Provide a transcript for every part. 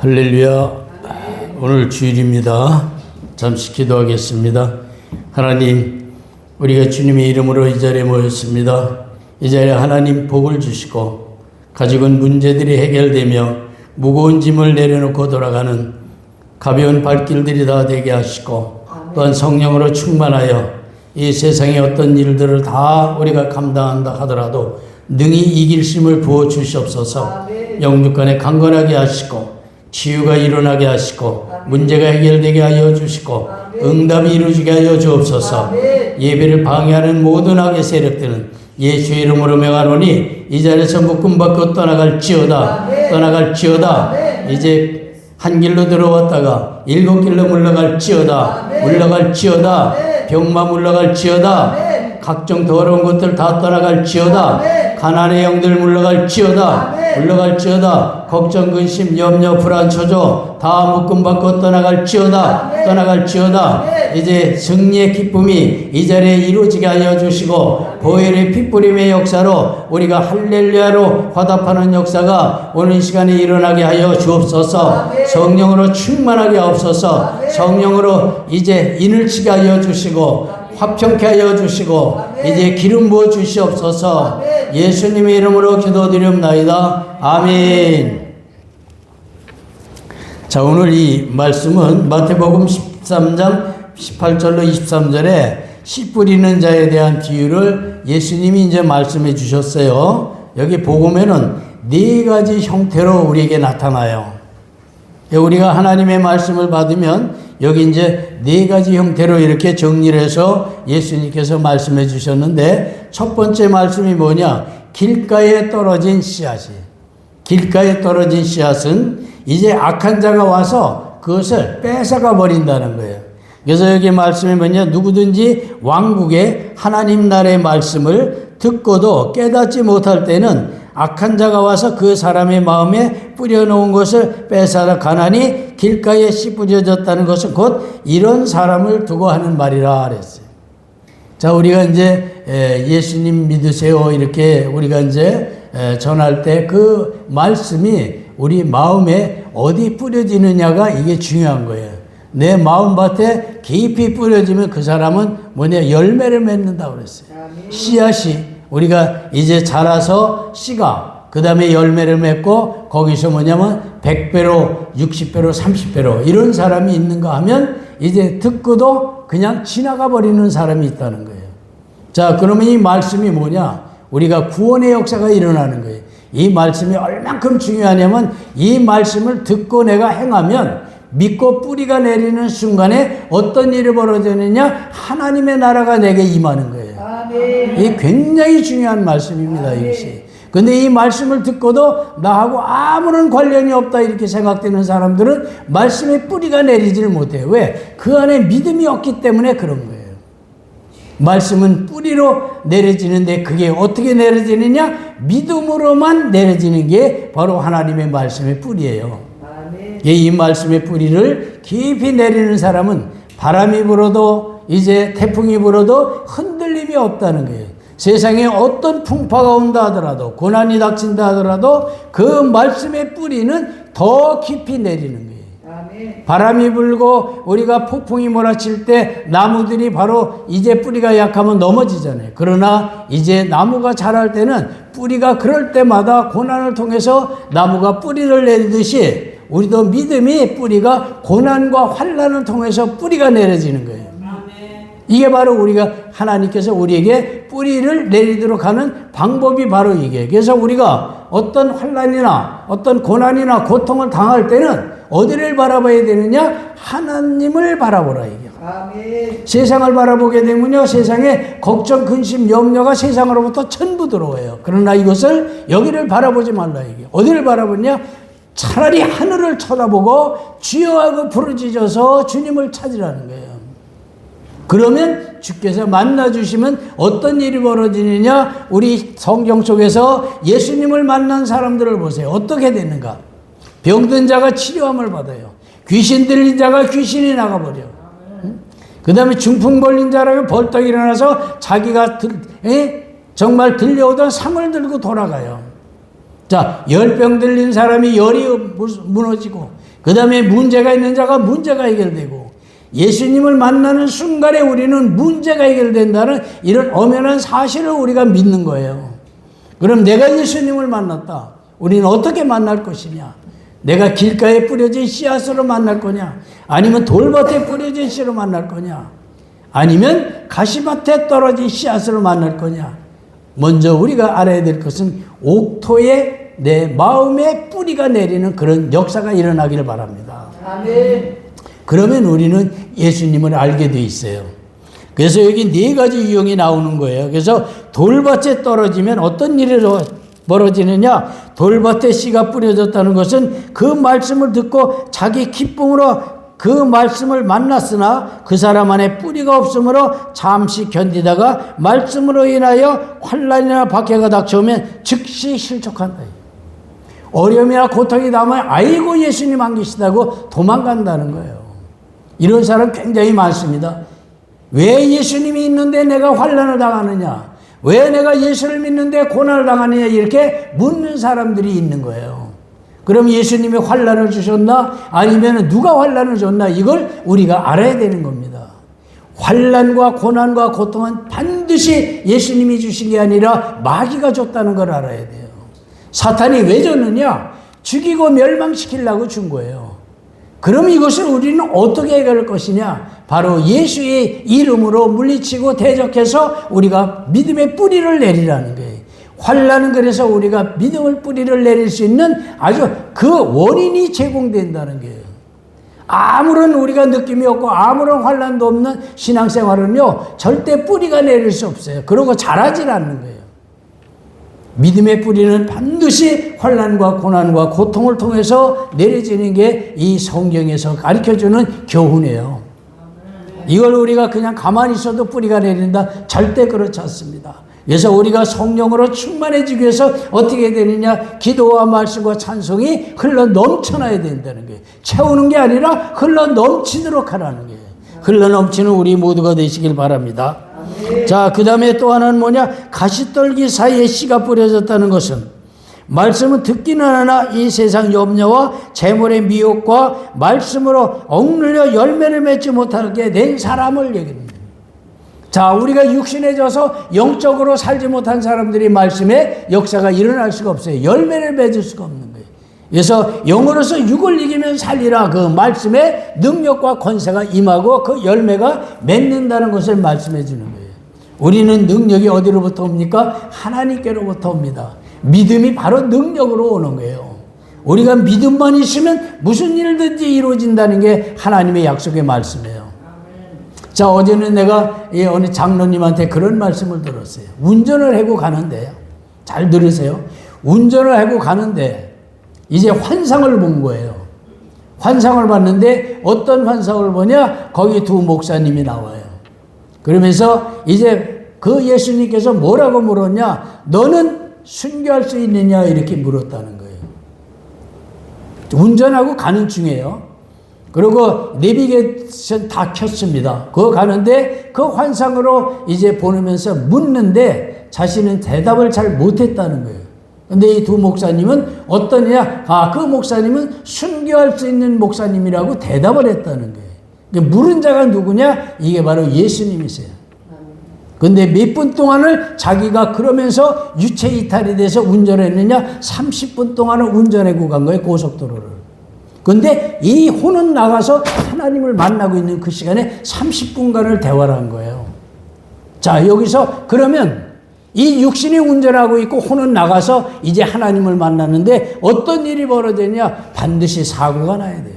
할렐루야. 오늘 주일입니다. 잠시 기도하겠습니다. 하나님, 우리가 주님의 이름으로 이 자리에 모였습니다. 이 자리에 하나님 복을 주시고 가지고 온 문제들이 해결되며 무거운 짐을 내려놓고 돌아가는 가벼운 발길들이 다 되게 하시고 또한 성령으로 충만하여 이 세상의 어떤 일들을 다 우리가 감당한다 하더라도 능히 이길 힘을 부어 주시옵소서. 영육간에 강건하게 하시고 치유가 일어나게 하시고 문제가 해결되게 하여 주시고 응답이 이루어지게 하여 주옵소서. 예배를 방해하는 모든 악의 세력들은 예수의 이름으로 명하노니 이 자리에서 묶음받고 떠나갈지어다. 이제 한 길로 들어왔다가 7길로 물러갈지어다. 병마 물러갈지어다. 각종 더러운 것들 다 떠나갈지어다. 가난의 영들 물러갈지어다. 걱정, 근심, 염려, 불안, 초조 다 묶음받고 떠나갈지어다. 이제 승리의 기쁨이 이 자리에 이루어지게 하여 주시고 보혈의 핏부림의 역사로 우리가 할렐루야로 화답하는 역사가 오늘 시간에 일어나게 하여 주옵소서. 성령으로 충만하게 하옵소서. 성령으로 이제 인을 치게 하여 주시고 화평케 하여 주시고 이제 기름 부어 주시옵소서. 예수님의 이름으로 기도드리옵나이다. 아멘. 자, 오늘 이 말씀은 마태복음 13장 18절로 23절에 씨 뿌리는 자에 대한 비유를 예수님이 이제 말씀해 주셨어요. 여기 복음에는 4가지 형태로 우리에게 나타나요. 우리가 하나님의 말씀을 받으면 여기 이제 4가지 형태로 이렇게 정리를 해서 예수님께서 말씀해 주셨는데, 첫 번째 말씀이 뭐냐? 길가에 떨어진 씨앗이. 길가에 떨어진 씨앗은 이제 악한 자가 와서 그것을 뺏어가 버린다는 거예요. 그래서 여기 말씀이 뭐냐? 누구든지 왕국의 하나님 나라의 말씀을 듣고도 깨닫지 못할 때는 악한 자가 와서 그 사람의 마음에 뿌려놓은 것을 뺏어라 가나니 길가에 씨 뿌려졌다는 것은 곧 이런 사람을 두고 하는 말이라 그랬어요. 자, 우리가 이제 예수님 믿으세요 이렇게 우리가 이제 전할 때 그 말씀이 우리 마음에 어디 뿌려지느냐가 이게 중요한 거예요. 내 마음밭에 깊이 뿌려지면 그 사람은 뭐냐? 열매를 맺는다고 그랬어요. 씨앗이 우리가 이제 자라서 씨가 그 다음에 열매를 맺고 거기서 뭐냐면 100배로 60배로 30배로 이런 사람이 있는가 하면 이제 듣고도 그냥 지나가 버리는 사람이 있다는 거예요. 자, 그러면 이 말씀이 뭐냐? 우리가 구원의 역사가 일어나는 거예요. 이 말씀이 얼만큼 중요하냐면 이 말씀을 듣고 내가 행하면 믿고 뿌리가 내리는 순간에 어떤 일이 벌어지느냐? 하나님의 나라가 내게 임하는 거예요. 아멘. 이게 굉장히 중요한 말씀입니다. 아멘. 이것이. 근데 이 말씀을 듣고도 나하고 아무런 관련이 없다 이렇게 생각되는 사람들은 말씀의 뿌리가 내리지를 못해요. 왜? 그 안에 믿음이 없기 때문에 그런 거예요. 말씀은 뿌리로 내려지는데 그게 어떻게 내려지느냐? 믿음으로만 내려지는 게 바로 하나님의 말씀의 뿌리예요. 이 말씀의 뿌리를 깊이 내리는 사람은 바람이 불어도 이제 태풍이 불어도 흔들림이 없다는 거예요. 세상에 어떤 풍파가 온다 하더라도 고난이 닥친다 하더라도 그 말씀의 뿌리는 더 깊이 내리는 거예요. 바람이 불고 우리가 폭풍이 몰아칠 때 나무들이 바로 이제 뿌리가 약하면 넘어지잖아요. 그러나 이제 나무가 자랄 때는 뿌리가 그럴 때마다 고난을 통해서 나무가 뿌리를 내리듯이 우리도 믿음이 뿌리가 고난과 환난을 통해서 뿌리가 내려지는 거예요. 이게 바로 우리가 하나님께서 우리에게 뿌리를 내리도록 하는 방법이 바로 이게. 그래서 우리가 어떤 환난이나 어떤 고난이나 고통을 당할 때는 어디를 바라봐야 되느냐? 하나님을 바라보라 이게. 아멘. 세상을 바라보게 되면요, 세상에 걱정, 근심, 염려가 세상으로부터 전부 들어와요. 그러나 이것을 여기를 바라보지 말라 이게. 어디를 바라보냐? 차라리 하늘을 쳐다보고 주여 하고 부르짖어서 주님을 찾으라는 거예요. 그러면 주께서 만나주시면 어떤 일이 벌어지느냐? 우리 성경 속에서 예수님을 만난 사람들을 보세요. 어떻게 되는가? 병든 자가 치료함을 받아요. 귀신 들린 자가 귀신이 나가버려. 그 다음에 중풍 걸린 자라면 벌떡 일어나서 자기가 정말 들려오던 상을 들고 돌아가요. 자, 열병 들린 사람이 열이 무너지고 그 다음에 문제가 있는 자가 문제가 해결되고, 예수님을 만나는 순간에 우리는 문제가 해결된다는 이런 엄연한 사실을 우리가 믿는 거예요. 그럼 내가 예수님을 만났다. 우리는 어떻게 만날 것이냐? 내가 길가에 뿌려진 씨앗으로 만날 거냐? 아니면 돌밭에 뿌려진 씨로 만날 거냐? 아니면 가시밭에 떨어진 씨앗으로 만날 거냐? 먼저 우리가 알아야 될 것은 옥토에 내 마음의 뿌리가 내리는 그런 역사가 일어나기를 바랍니다. 아멘. 그러면 우리는 예수님을 알게 돼 있어요. 그래서 여기 네 가지 유형이 나오는 거예요. 그래서 돌밭에 떨어지면 어떤 일이 벌어지느냐? 돌밭에 씨가 뿌려졌다는 것은 그 말씀을 듣고 자기 기쁨으로 그 말씀을 만났으나 그 사람 안에 뿌리가 없으므로 잠시 견디다가 말씀으로 인하여 환난이나 박해가 닥쳐오면 즉시 실족한다. 어려움이나 고통이 남아 아이고 예수님 안 계시다고 도망간다는 거예요. 이런 사람 굉장히 많습니다. 왜 예수님이 있는데 내가 환난을 당하느냐? 왜 내가 예수를 믿는데 고난을 당하느냐? 이렇게 묻는 사람들이 있는 거예요. 그럼 예수님이 환난을 주셨나? 아니면 누가 환난을 줬나? 이걸 우리가 알아야 되는 겁니다. 환난과 고난과 고통은 반드시 예수님이 주신 게 아니라 마귀가 줬다는 걸 알아야 돼요. 사탄이 왜 줬느냐? 죽이고 멸망시키려고 준 거예요. 그럼 이것을 우리는 어떻게 해결할 것이냐? 바로 예수의 이름으로 물리치고 대적해서 우리가 믿음의 뿌리를 내리라는 거예요. 환난은 그래서 우리가 믿음의 뿌리를 내릴 수 있는 아주 그 원인이 제공된다는 거예요. 아무런 우리가 느낌이 없고 아무런 환난도 없는 신앙생활은요, 절대 뿌리가 내릴 수 없어요. 그러고 자라질 않는 거예요. 믿음의 뿌리는 반드시 환난과 고난과 고통을 통해서 내려지는 게 이 성경에서 가르쳐주는 교훈이에요. 이걸 우리가 그냥 가만히 있어도 뿌리가 내린다? 절대 그렇지 않습니다. 그래서 우리가 성령으로 충만해지기 위해서 어떻게 되느냐? 기도와 말씀과 찬송이 흘러 넘쳐나야 된다는 거예요. 채우는 게 아니라 흘러 넘치도록 하라는 거예요. 흘러 넘치는 우리 모두가 되시길 바랍니다. 자, 그 다음에 또 하나는 뭐냐? 가시떨기 사이에 씨가 뿌려졌다는 것은, 말씀은 듣기는 하나 이 세상 염려와 재물의 미혹과 말씀으로 억눌려 열매를 맺지 못하게 된 사람을 얘기합니다. 자, 우리가 육신에 져서 영적으로 살지 못한 사람들이 말씀에 역사가 일어날 수가 없어요. 열매를 맺을 수가 없는 거예요. 그래서 영으로서 육을 이기면 살리라, 그 말씀의 능력과 권세가 임하고 그 열매가 맺는다는 것을 말씀해 주는 거예요. 우리는 능력이 어디로부터 옵니까? 하나님께로부터 옵니다. 믿음이 바로 능력으로 오는 거예요. 우리가 믿음만 있으면 무슨 일든지 이루어진다는 게 하나님의 약속의 말씀이에요. 자, 어제는 내가 어느 장로님한테 그런 말씀을 들었어요. 운전을 하고 가는데, 잘 들으세요. 운전을 하고 가는데 이제 환상을 본 거예요. 환상을 봤는데 어떤 환상을 보냐? 거기 두 목사님이 나와요. 그러면서 이제 그 예수님께서 뭐라고 물었냐? 너는 순교할 수 있느냐? 이렇게 물었다는 거예요. 운전하고 가는 중이에요. 그리고 내비게이션 다 켰습니다. 그거 가는데 그 환상으로 이제 보면서 묻는데 자신은 대답을 잘 못했다는 거예요. 근데 이 두 목사님은 어떠냐? 그 목사님은 순교할 수 있는 목사님이라고 대답을 했다는 거예요. 물은 자가 누구냐? 이게 바로 예수님이세요. 근데 몇 분 동안을 자기가 그러면서 유체 이탈이 돼서 운전을 했느냐? 30분 동안을 운전하고 간 거예요, 고속도로를. 근데 이 혼은 나가서 하나님을 만나고 있는 그 시간에 30분간을 대화를 한 거예요. 자, 여기서 그러면 이 육신이 운전하고 있고 혼은 나가서 이제 하나님을 만나는데 어떤 일이 벌어지냐? 반드시 사고가 나야 돼요.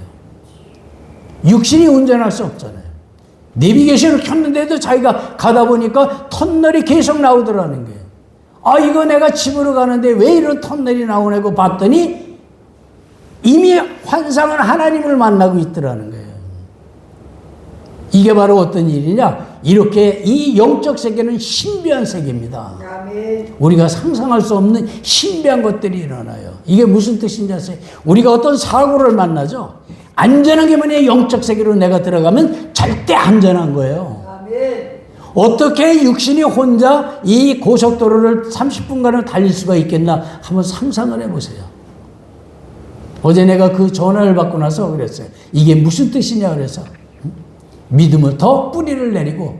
육신이 운전할 수 없잖아요. 내비게이션을 켰는데도 자기가 가다 보니까 터널이 계속 나오더라는 거예요. 이거 내가 집으로 가는데 왜 이런 터널이 나오냐고 봤더니 이미 환상은 하나님을 만나고 있더라는 거예요. 이게 바로 어떤 일이냐? 이렇게 이 영적 세계는 신비한 세계입니다. 우리가 상상할 수 없는 신비한 것들이 일어나요. 이게 무슨 뜻인지 아세요? 우리가 어떤 사고를 만나죠. 안전한 게 뭐냐? 영적 세계로 내가 들어가면 절대 안전한 거예요. 어떻게 육신이 혼자 이 고속도로를 30분간을 달릴 수가 있겠나? 한번 상상을 해보세요. 어제 내가 그 전화를 받고 나서 그랬어요. 이게 무슨 뜻이냐 그래서 믿음은 더 뿌리를 내리고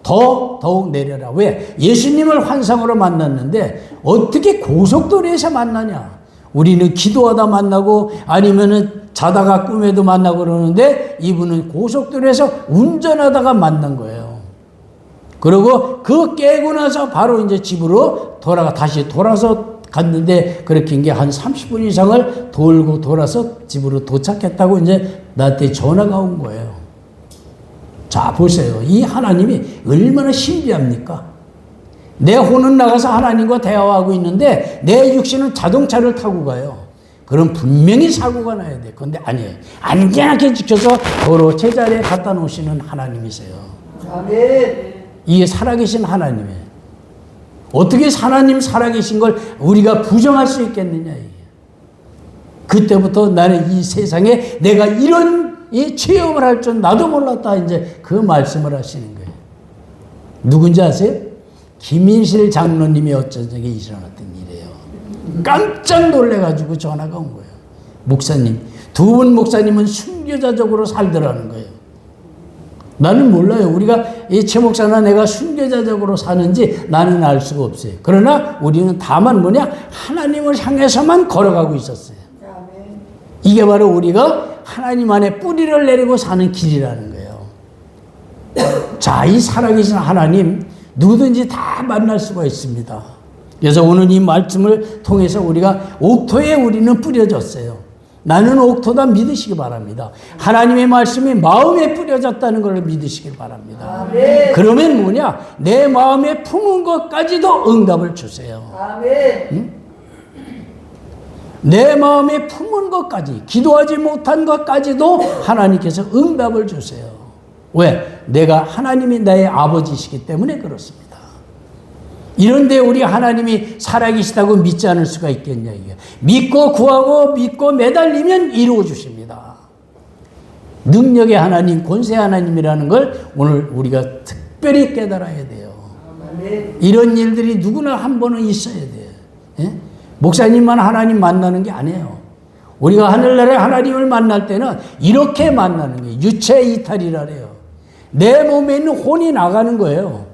더욱 내려라. 왜? 예수님을 환상으로 만났는데 어떻게 고속도로에서 만나냐? 우리는 기도하다 만나고 아니면은 자다가 꿈에도 만나고 그러는데 이분은 고속도로에서 운전하다가 만난 거예요. 그리고 그 깨고 나서 바로 이제 집으로 다시 돌아서 갔는데 그렇게 게 한 30분 이상을 돌고 돌아서 집으로 도착했다고 이제 나한테 전화가 온 거예요. 자, 보세요. 이 하나님이 얼마나 신비합니까? 내 혼은 나가서 하나님과 대화하고 있는데 내 육신은 자동차를 타고 가요. 그럼 분명히 사고가 나야 돼. 그런데 아니에요. 안전하게 지켜서 도로 제자리에 갖다 놓으시는 하나님이세요. 아멘. 이게 살아계신 하나님이에요. 어떻게 하나님 살아계신 걸 우리가 부정할 수 있겠느냐. 이게. 그때부터 나는 이 세상에 내가 이런 이 체험을 할 줄 나도 몰랐다. 이제 그 말씀을 하시는 거예요. 누군지 아세요? 김인실 장로님이 어쩐 적에 일어났던 일이에요. 깜짝 놀래가지고 전화가 온 거예요. 목사님, 두 분 목사님은 순교자적으로 살더라는 거예요. 나는 몰라요. 우리가 이 최 목사나 내가 순교자적으로 사는지 나는 알 수가 없어요. 그러나 우리는 다만 뭐냐? 하나님을 향해서만 걸어가고 있었어요. 이게 바로 우리가 하나님 안에 뿌리를 내리고 사는 길이라는 거예요. 자, 이 살아계신 하나님 누구든지 다 만날 수가 있습니다. 그래서 오늘 이 말씀을 통해서 우리가 옥토에 우리는 뿌려졌어요. 나는 옥토다 믿으시기 바랍니다. 하나님의 말씀이 마음에 뿌려졌다는 걸 믿으시기 바랍니다. 아멘. 그러면 뭐냐? 내 마음에 품은 것까지도 응답을 주세요. 아멘. 응? 내 마음에 품은 것까지, 기도하지 못한 것까지도 하나님께서 응답을 주세요. 왜? 내가 하나님이 나의 아버지시기 때문에 그렇습니다. 이런데 우리 하나님이 살아계시다고 믿지 않을 수가 있겠냐 이게. 믿고 구하고 믿고 매달리면 이루어 주십니다. 능력의 하나님, 권세 하나님이라는 걸 오늘 우리가 특별히 깨달아야 돼요. 이런 일들이 누구나 한 번은 있어야 돼요. 예? 목사님만 하나님 만나는 게 아니에요. 우리가 하늘나라의 하나님을 만날 때는 이렇게 만나는 거예요. 유체 이탈이라 그래요. 내 몸에 있는 혼이 나가는 거예요.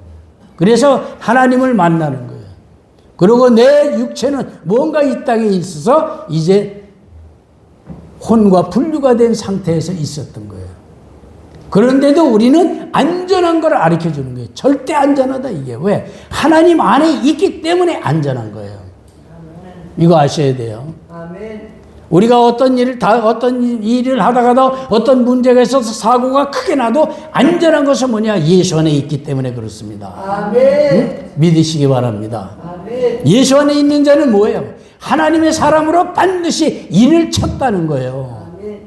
그래서 하나님을 만나는 거예요. 그리고 내 육체는 뭔가 이 땅에 있어서 이제 혼과 분류가 된 상태에서 있었던 거예요. 그런데도 우리는 안전한 걸 가르쳐 주는 거예요. 절대 안전하다 이게. 왜? 하나님 안에 있기 때문에 안전한 거예요. 이거 아셔야 돼요. 아멘. 우리가 어떤 일을 하다가도 어떤 문제가 있어서 사고가 크게 나도 안전한 것은 뭐냐? 예수 안에 있기 때문에 그렇습니다. 아멘. 응? 믿으시기 바랍니다. 아멘. 예수 안에 있는 자는 뭐예요? 하나님의 사람으로 반드시 인을 쳤다는 거예요. 아멘.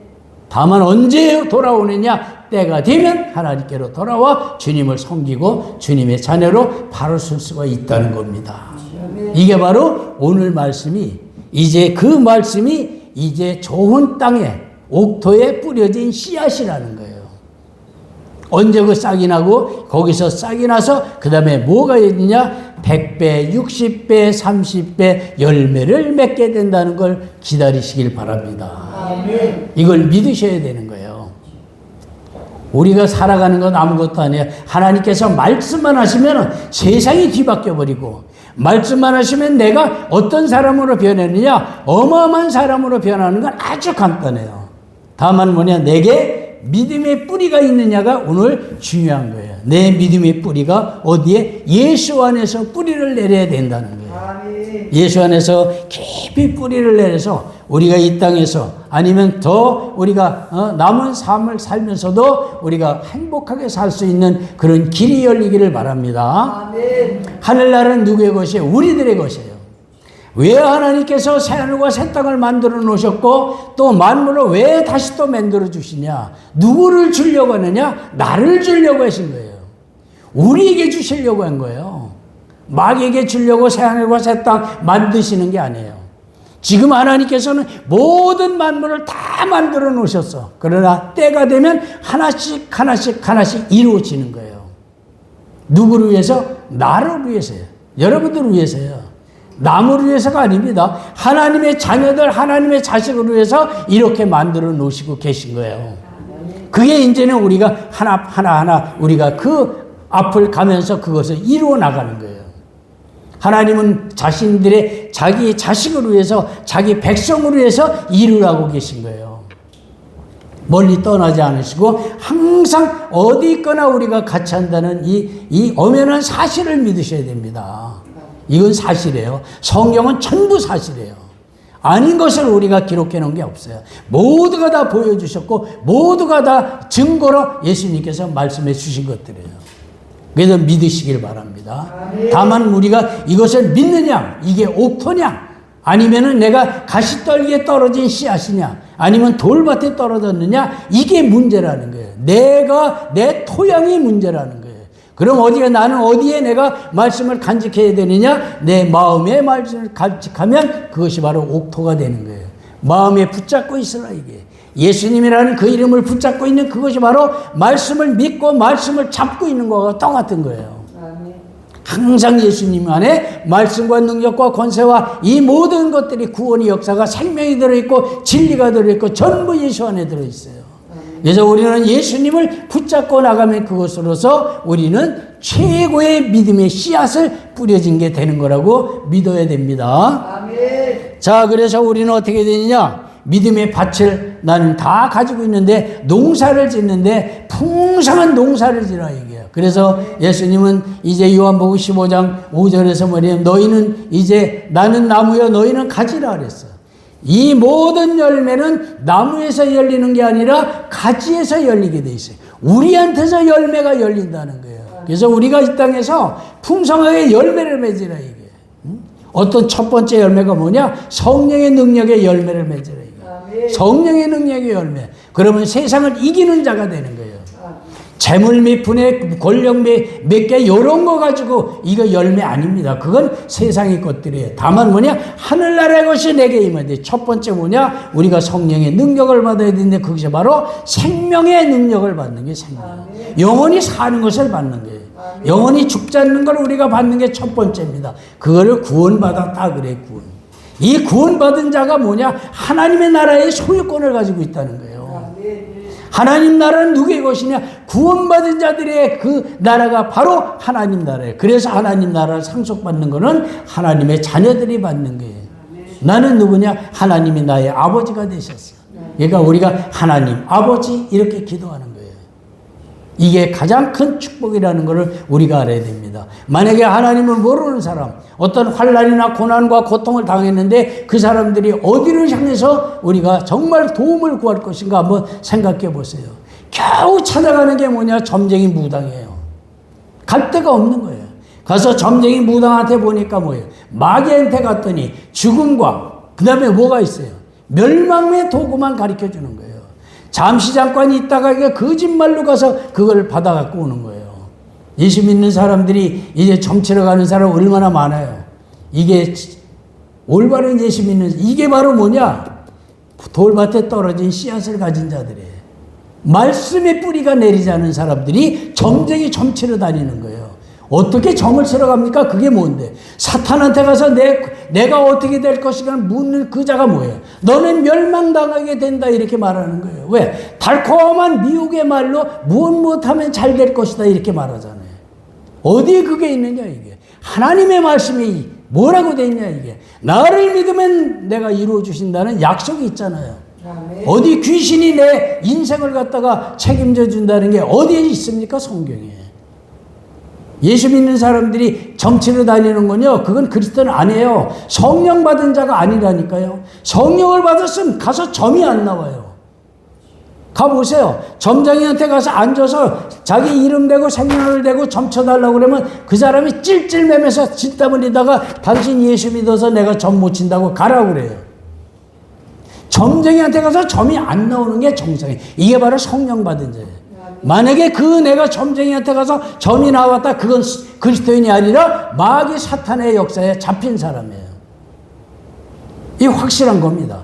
다만 언제 돌아오느냐? 때가 되면 하나님께로 돌아와 주님을 섬기고 주님의 자녀로 바로 설 수가 있다는 겁니다. 아멘. 이게 바로 오늘 말씀이 이제 그 말씀이 이제 좋은 땅에 옥토에 뿌려진 씨앗이라는 거예요. 언제 그 싹이 나고 거기서 싹이 나서 그 다음에 뭐가 있느냐? 100배, 60배, 30배 열매를 맺게 된다는 걸 기다리시길 바랍니다. 아멘. 이걸 믿으셔야 되는 거예요. 우리가 살아가는 건 아무것도 아니에요. 하나님께서 말씀만 하시면 세상이 뒤바뀌어 버리고 말씀만 하시면 내가 어떤 사람으로 변했느냐? 어마어마한 사람으로 변하는 건 아주 간단해요. 다만 뭐냐? 내게 믿음의 뿌리가 있느냐가 오늘 중요한 거예요. 내 믿음의 뿌리가 어디에? 예수 안에서 뿌리를 내려야 된다는 거예요. 예수 안에서 깊이 뿌리를 내려서 우리가 이 땅에서 아니면 더 우리가 남은 삶을 살면서도 우리가 행복하게 살 수 있는 그런 길이 열리기를 바랍니다. 아멘. 하늘나라는 누구의 것이에요? 우리들의 것이에요. 왜 하나님께서 새하늘과 새 땅을 만들어 놓으셨고 또 만물을 왜 다시 또 만들어 주시냐? 누구를 주려고 하느냐? 나를 주려고 하신 거예요. 우리에게 주시려고 한 거예요. 마귀에게 주려고 새하늘과 새 땅 만드시는 게 아니에요. 지금 하나님께서는 모든 만물을 다 만들어 놓으셨어. 그러나 때가 되면 하나씩 이루어지는 거예요. 누구를 위해서? 나를 위해서요. 여러분들을 위해서요. 남을 위해서가 아닙니다. 하나님의 자녀들, 하나님의 자식을 위해서 이렇게 만들어 놓으시고 계신 거예요. 그게 이제는 우리가 하나하나 우리가 그 앞을 가면서 그것을 이루어 나가는 거예요. 하나님은 자신들의 자기 자식을 위해서, 자기 백성을 위해서 이루라고 계신 거예요. 멀리 떠나지 않으시고 항상 어디 있거나 우리가 같이 한다는 이 엄연한 사실을 믿으셔야 됩니다. 이건 사실이에요. 성경은 전부 사실이에요. 아닌 것을 우리가 기록해 놓은 게 없어요. 모두가 다 보여주셨고 모두가 다 증거로 예수님께서 말씀해 주신 것들이에요. 그래서 믿으시길 바랍니다. 다만 우리가 이것을 믿느냐, 이게 옥토냐, 아니면은 내가 가시떨기에 떨어진 씨앗이냐, 아니면 돌밭에 떨어졌느냐, 이게 문제라는 거예요. 내 토양이 문제라는 거예요. 그럼 나는 어디에 내가 말씀을 간직해야 되느냐? 내 마음의 말씀을 간직하면 그것이 바로 옥토가 되는 거예요. 마음에 붙잡고 있으라 이게. 예수님이라는 그 이름을 붙잡고 있는 그것이 바로 말씀을 믿고 말씀을 잡고 있는 것과 똑같은 거예요. 항상 예수님 안에 말씀과 능력과 권세와 이 모든 것들이 구원의 역사가 생명이 들어있고 진리가 들어있고 전부 예수 안에 들어있어요. 그래서 우리는 예수님을 붙잡고 나가면 그것으로서 우리는 최고의 믿음의 씨앗을 뿌려진 게 되는 거라고 믿어야 됩니다. 아멘. 자, 그래서 우리는 어떻게 되느냐? 믿음의 밭을 나는 다 가지고 있는데 농사를 짓는데 풍성한 농사를 지라 얘기해요. 그래서 예수님은 이제 요한복음 15장 5절에서 뭐냐면 너희는 이제 나는 나무여 너희는 가지라 그랬어요. 이 모든 열매는 나무에서 열리는 게 아니라 가지에서 열리게 돼 있어요. 우리한테서 열매가 열린다는 거예요. 그래서 우리가 이 땅에서 풍성하게 열매를 맺으라 이게. 어떤 첫 번째 열매가 뭐냐? 성령의 능력의 열매를 맺으라 이게. 성령의 능력의 열매. 그러면 세상을 이기는 자가 되는 거예요. 재물 몇 푼에 권력 몇 개 이런 거 가지고 이거 열매 아닙니다. 그건 세상의 것들이에요. 다만 뭐냐? 하늘나라의 것이 내게 임해야 돼. 첫 번째 뭐냐? 우리가 성령의 능력을 받아야 되는데 그것이 바로 생명의 능력을 받는 게 생명. 영원히 사는 것을 받는 거예요. 영원히 죽지 않는 걸 우리가 받는 게 첫 번째입니다. 그거를 구원받았다 그래 구원. 이 구원받은 자가 뭐냐? 하나님의 나라의 소유권을 가지고 있다는 거예요. 하나님 나라는 누구의 것이냐? 구원받은 자들의 그 나라가 바로 하나님 나라예요. 그래서 하나님 나라를 상속받는 것은 하나님의 자녀들이 받는 거예요. 나는 누구냐? 하나님이 나의 아버지가 되셨어. 그러니까 우리가 하나님 아버지 이렇게 기도하는 거예요. 이게 가장 큰 축복이라는 것을 우리가 알아야 됩니다. 만약에 하나님을 모르는 사람, 어떤 환난이나 고난과 고통을 당했는데 그 사람들이 어디를 향해서 우리가 정말 도움을 구할 것인가 한번 생각해 보세요. 겨우 찾아가는 게 뭐냐? 점쟁이 무당이에요. 갈 데가 없는 거예요. 가서 점쟁이 무당한테 보니까 뭐예요? 마귀한테 갔더니 죽음과 그 다음에 뭐가 있어요? 멸망의 도구만 가르쳐 주는 거예요. 잠시 잠깐 있다가 이게 거짓말로 가서 그걸 받아갖고 오는 거예요. 예수 믿는 사람들이 이제 점치러 가는 사람 얼마나 많아요. 이게 올바른 예수 믿는, 이게 바로 뭐냐? 돌밭에 떨어진 씨앗을 가진 자들이에요. 말씀의 뿌리가 내리지 않은 사람들이 점쟁이 점치러 다니는 거예요. 어떻게 점을 치러 갑니까? 그게 뭔데? 사탄한테 가서 내가 어떻게 될 것인가 묻는 그 자가 뭐예요? 너는 멸망당하게 된다 이렇게 말하는 거예요. 왜? 달콤한 미혹의 말로 무엇하면 잘 될 것이다 이렇게 말하잖아요. 어디에 그게 있느냐 이게. 하나님의 말씀이 뭐라고 돼 있냐 이게. 나를 믿으면 내가 이루어 주신다는 약속이 있잖아요. 어디 귀신이 내 인생을 갖다가 책임져 준다는 게 어디에 있습니까? 성경에. 예수 믿는 사람들이 점치러 다니는 건요, 그건 그리스도는 아니에요. 성령 받은 자가 아니라니까요. 성령을 받았으면 가서 점이 안 나와요. 가보세요. 점장이한테 가서 앉아서 자기 이름 대고 생년을 대고 점쳐달라고 그러면 그 사람이 찔찔매면서 진땀 흘리다가 당신 예수 믿어서 내가 점 못 친다고 가라고 그래요. 점쟁이한테 가서 점이 안 나오는 게 정상이에요. 이게 바로 성령 받은 자예요. 만약에 내가 점쟁이한테 가서 점이 나왔다, 그건 그리스도인이 아니라 마귀 사탄의 역사에 잡힌 사람이에요. 이게 확실한 겁니다.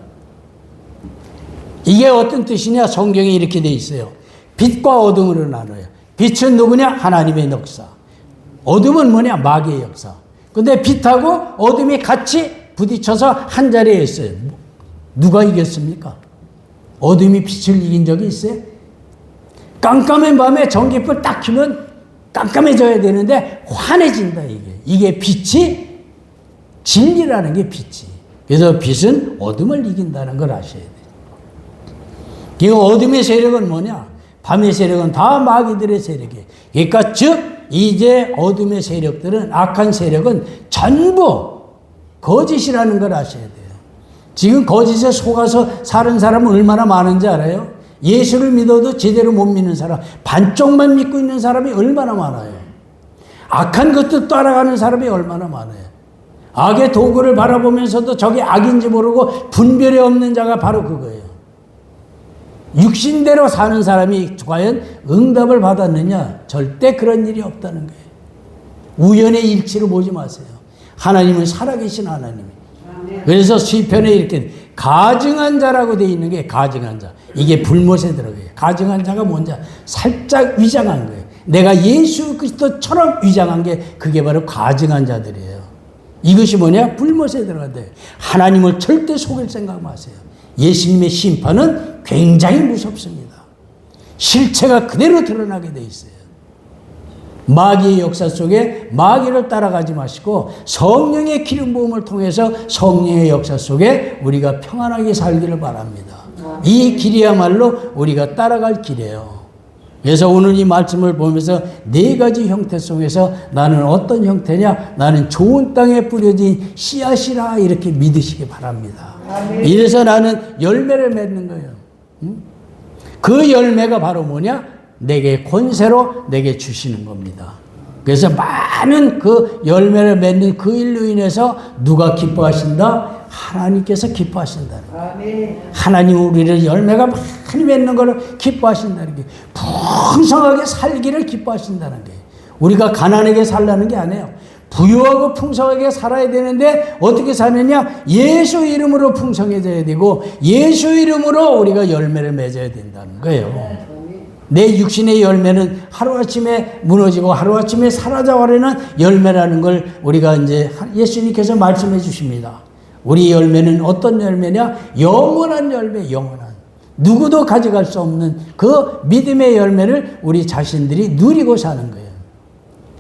이게 어떤 뜻이냐? 성경에 이렇게 돼 있어요. 빛과 어둠으로 나눠요. 빛은 누구냐? 하나님의 역사. 어둠은 뭐냐? 마귀의 역사. 근데 빛하고 어둠이 같이 부딪혀서 한 자리에 있어요. 누가 이겼습니까? 어둠이 빛을 이긴 적이 있어요? 깜깜한 밤에 전기불 딱 켜면 깜깜해져야 되는데 환해진다, 이게. 이게 빛이, 진리라는 게 빛이. 그래서 빛은 어둠을 이긴다는 걸 아셔야 돼요. 이 어둠의 세력은 뭐냐? 밤의 세력은 다 마귀들의 세력이에요. 그러니까 즉 이제 어둠의 세력들은, 악한 세력은 전부 거짓이라는 걸 아셔야 돼요. 지금 거짓에 속아서 사는 사람은 얼마나 많은지 알아요? 예수를 믿어도 제대로 못 믿는 사람, 반쪽만 믿고 있는 사람이 얼마나 많아요. 악한 것도 따라가는 사람이 얼마나 많아요. 악의 도구를 바라보면서도 저게 악인지 모르고 분별이 없는 자가 바로 그거예요. 육신대로 사는 사람이 과연 응답을 받았느냐? 절대 그런 일이 없다는 거예요. 우연의 일치로 보지 마세요. 하나님은 살아계신 하나님이에요. 그래서 시편에 이렇게 가증한 자라고 되어 있는 게, 가증한 자. 이게 불못에 들어가요. 가증한 자가 뭔지 살짝 위장한 거예요. 내가 예수 그리스도처럼 위장한 게 그게 바로 가증한 자들이에요. 이것이 뭐냐? 불못에 들어간대요. 하나님을 절대 속일 생각 마세요. 예수님의 심판은 굉장히 무섭습니다. 실체가 그대로 드러나게 돼 있어요. 마귀의 역사 속에 마귀를 따라가지 마시고 성령의 기름 부음을 통해서 성령의 역사 속에 우리가 평안하게 살기를 바랍니다. 이 길이야말로 우리가 따라갈 길이에요. 그래서 오늘 이 말씀을 보면서 네 가지 형태 속에서 나는 어떤 형태냐? 나는 좋은 땅에 뿌려진 씨앗이라, 이렇게 믿으시기 바랍니다. 이래서 나는 열매를 맺는 거예요. 그 열매가 바로 뭐냐? 내게 권세로 내게 주시는 겁니다. 그래서 많은 그 열매를 맺는 그 일로 인해서 누가 기뻐하신다? 하나님께서 기뻐하신다는 거예요. 하나님은 우리를 열매가 많이 맺는 것을 기뻐하신다는 게, 풍성하게 살기를 기뻐하신다는 게, 우리가 가난하게 살라는 게 아니에요. 부유하고 풍성하게 살아야 되는데 어떻게 사느냐? 예수 이름으로 풍성해져야 되고 예수 이름으로 우리가 열매를 맺어야 된다는 거예요. 내 육신의 열매는 하루아침에 무너지고 하루아침에 사라져버리는 열매라는 걸 우리가 이제 예수님께서 말씀해 주십니다. 우리 열매는 어떤 열매냐? 영원한 열매, 영원한. 누구도 가져갈 수 없는 그 믿음의 열매를 우리 자신들이 누리고 사는 거예요.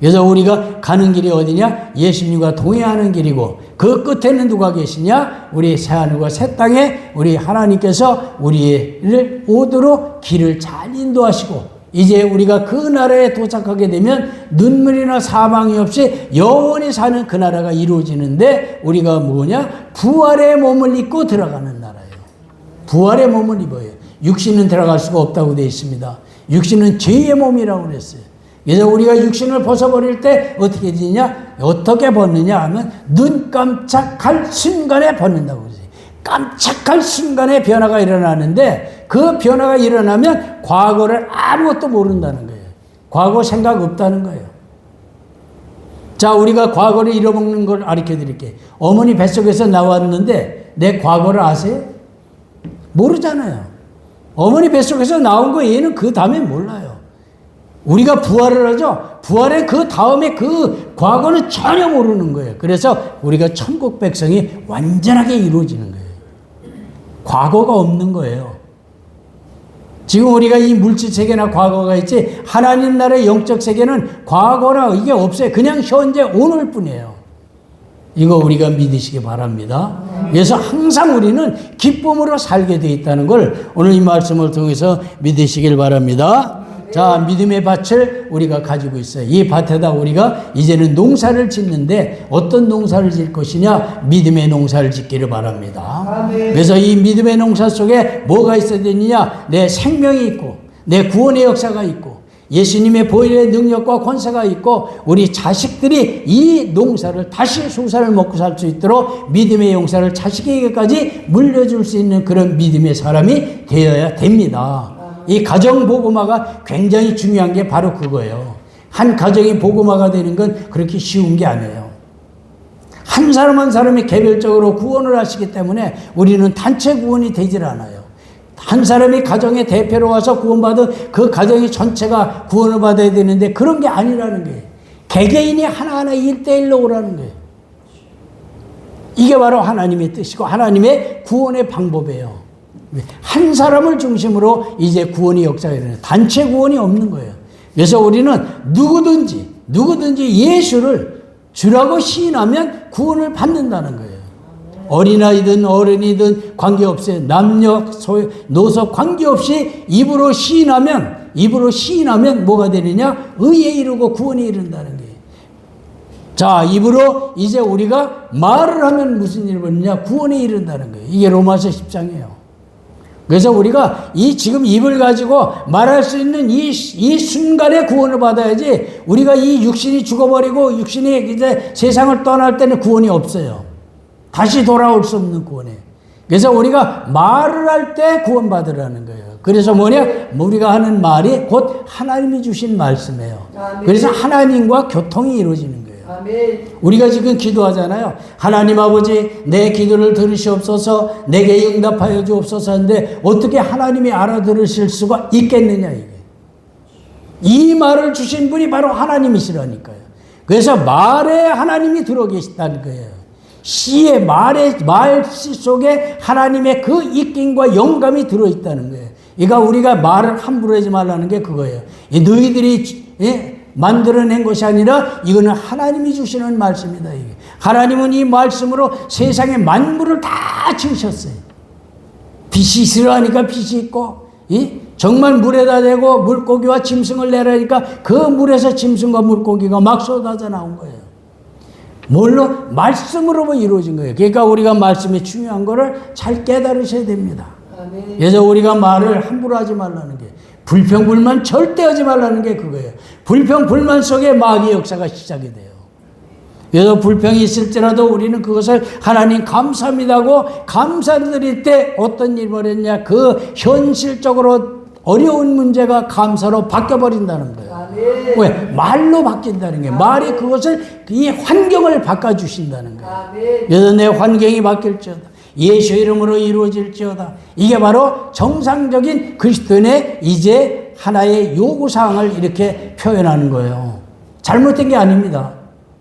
그래서 우리가 가는 길이 어디냐? 예수님과 동행하는 길이고, 그 끝에는 누가 계시냐? 우리 새하늘과 새 땅에 우리 하나님께서 우리를 오도록 길을 잘 인도하시고, 이제 우리가 그 나라에 도착하게 되면 눈물이나 사망이 없이 영원히 사는 그 나라가 이루어지는데, 우리가 뭐냐? 부활의 몸을 입고 들어가는 나라예요. 부활의 몸을 입어요. 육신은 들어갈 수가 없다고 되어 있습니다. 육신은 죄의 몸이라고 그랬어요. 그래서 우리가 육신을 벗어버릴 때 어떻게 되냐? 어떻게 벗느냐 하면 눈 깜짝할 순간에 벗는다고 그러지. 깜짝할 순간에 변화가 일어나는데, 그 변화가 일어나면 과거를 아무것도 모른다는 거예요. 과거 생각 없다는 거예요. 자, 우리가 과거를 잃어먹는 걸 가르쳐 드릴게요. 어머니 뱃속에서 나왔는데 내 과거를 아세요? 모르잖아요. 어머니 뱃속에서 나온 거 얘는 그 다음에 몰라요. 우리가 부활을 하죠. 부활의 그 다음에 그 과거는 전혀 모르는 거예요. 그래서 우리가 천국 백성이 완전하게 이루어지는 거예요. 과거가 없는 거예요. 지금 우리가 이 물질 세계나 과거가 있지, 하나님 나라의 영적 세계는 과거나 이게 없어요. 그냥 현재 오늘 뿐이에요. 이거 우리가 믿으시기 바랍니다. 그래서 항상 우리는 기쁨으로 살게 되어 있다는 걸 오늘 이 말씀을 통해서 믿으시길 바랍니다. 자, 믿음의 밭을 우리가 가지고 있어요. 이 밭에다 우리가 이제는 농사를 짓는데, 어떤 농사를 질 것이냐? 믿음의 농사를 짓기를 바랍니다. 그래서 이 믿음의 농사 속에 뭐가 있어야 되느냐? 내 생명이 있고, 내 구원의 역사가 있고, 예수님의 보혈의 능력과 권세가 있고, 우리 자식들이 이 농사를 다시 소사를 먹고 살 수 있도록 믿음의 용사를 자식에게까지 물려줄 수 있는 그런 믿음의 사람이 되어야 됩니다. 이 가정 복음화가 굉장히 중요한 게 바로 그거예요. 한 가정이 복음화가 되는 건 그렇게 쉬운 게 아니에요. 한 사람 한 사람이 개별적으로 구원을 하시기 때문에 우리는 단체 구원이 되질 않아요. 한 사람이 가정의 대표로 와서 구원받은 그 가정이 전체가 구원을 받아야 되는데, 그런 게 아니라는 거예요. 개개인이 하나하나 1대1로 오라는 거예요. 이게 바로 하나님의 뜻이고 하나님의 구원의 방법이에요. 한 사람을 중심으로 이제 구원의 역사가 일어나요. 단체 구원이 없는 거예요. 그래서 우리는 누구든지 예수를 주라고 시인하면 구원을 받는다는 거예요. 어린아이든 어른이든 관계없어요. 남녀, 노소 관계없이 입으로 시인하면 뭐가 되느냐? 의에 이르고 구원에 이른다는 거예요. 자, 입으로 이제 우리가 말을 하면 무슨 일이 벌어지냐? 구원에 이른다는 거예요. 이게 로마서 10장이에요. 그래서 우리가 지금 입을 가지고 말할 수 있는 이 순간에 구원을 받아야지, 우리가 이 육신이 죽어버리고 육신이 이제 세상을 떠날 때는 구원이 없어요. 다시 돌아올 수 없는 구원에. 그래서 우리가 말을 할 때 구원받으라는 거예요. 그래서 우리가 하는 말이 곧 하나님이 주신 말씀이에요. 그래서 하나님과 교통이 이루어지는 거예요. 우리가 지금 기도하잖아요. 하나님 아버지, 내 기도를 들으시옵소서, 내게 응답하여 주옵소서 하는데 어떻게 하나님이 알아들으실 수가 있겠느냐, 이게. 이 말을 주신 분이 바로 하나님이시라니까요. 그래서 말에 하나님이 들어 계시다는 거예요. 시의 말씨 속에 하나님의 그 입김과 영감이 들어있다는 거예요. 그러니까 우리가 말을 함부로 하지 말라는 게 그거예요. 너희들이 만들어낸 것이 아니라 이거는 하나님이 주시는 말씀이다. 이게. 하나님은 이 말씀으로 세상의 만물을 다 지으셨어요. 빛이 있으라니까 빛이 있고, 정말 물에다 대고 물고기와 짐승을 내라니까 그 물에서 짐승과 물고기가 막 쏟아져 나온 거예요. 뭘로? 말씀으로 이루어진 거예요. 그러니까 우리가 말씀이 중요한 거를 잘 깨달으셔야 됩니다. 그래서 우리가 말을 함부로 하지 말라는 게, 불평불만 절대 하지 말라는 게 그거예요. 불평불만 속에 마귀의 역사가 시작이 돼요. 그래서 불평이 있을지라도 우리는 그것을 하나님 감사합니다고 감사드릴 때 어떤 일이 벌였냐, 그 현실적으로 어려운 문제가 감사로 바뀌어버린다는 거예요. 왜? 말로 바뀐다는 거예요. 말이 그것을, 이 환경을 바꿔주신다는 거예요. 그래서 내 환경이 바뀔지어다, 예수 이름으로 이루어질지어다. 이게 바로 정상적인 그리스도인의 이제 하나의 요구사항을 이렇게 표현하는 거예요. 잘못된 게 아닙니다.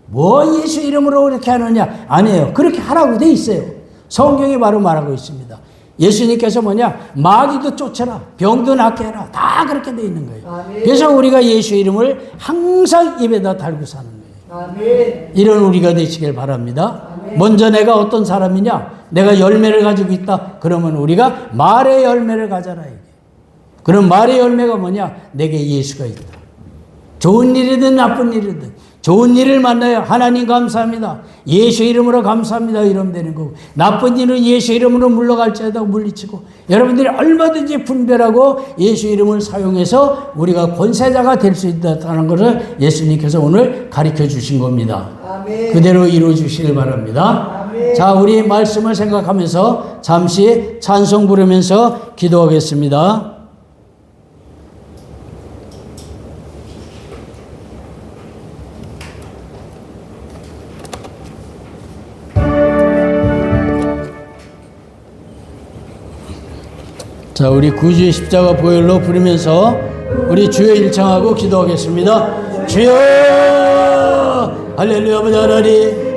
뭐 예수 이름으로 이렇게 하느냐? 아니에요. 그렇게 하라고 돼 있어요. 성경이 바로 말하고 있습니다. 예수님께서 마귀도 쫓아라, 병도 낫게 해라, 다 그렇게 돼 있는 거예요. 그래서 우리가 예수 이름을 항상 입에다 달고 사는 거예요. 이런 우리가 되시길 바랍니다. 먼저 내가 어떤 사람이냐? 내가 열매를 가지고 있다. 그러면 우리가 말의 열매를 가져라. 이게. 그럼 말의 열매가 뭐냐? 내게 예수가 있다. 좋은 일이든 나쁜 일이든 좋은 일을 만나요. 하나님 감사합니다. 예수 이름으로 감사합니다. 이러면 되는 거고, 나쁜 일은 예수 이름으로 물러갈지어다 물리치고, 여러분들이 얼마든지 분별하고 예수 이름을 사용해서 우리가 권세자가 될 수 있다는 것을 예수님께서 오늘 가르쳐 주신 겁니다. 아멘. 그대로 이루어 주시길 바랍니다. 아멘. 자, 우리 말씀을 생각하면서 잠시 찬송 부르면서 기도하겠습니다. 자, 우리 구주의 십자가 보혈로 부르면서 우리 주여 일창하고 기도하겠습니다. 주여, 할렐루야, 아버지 하나님.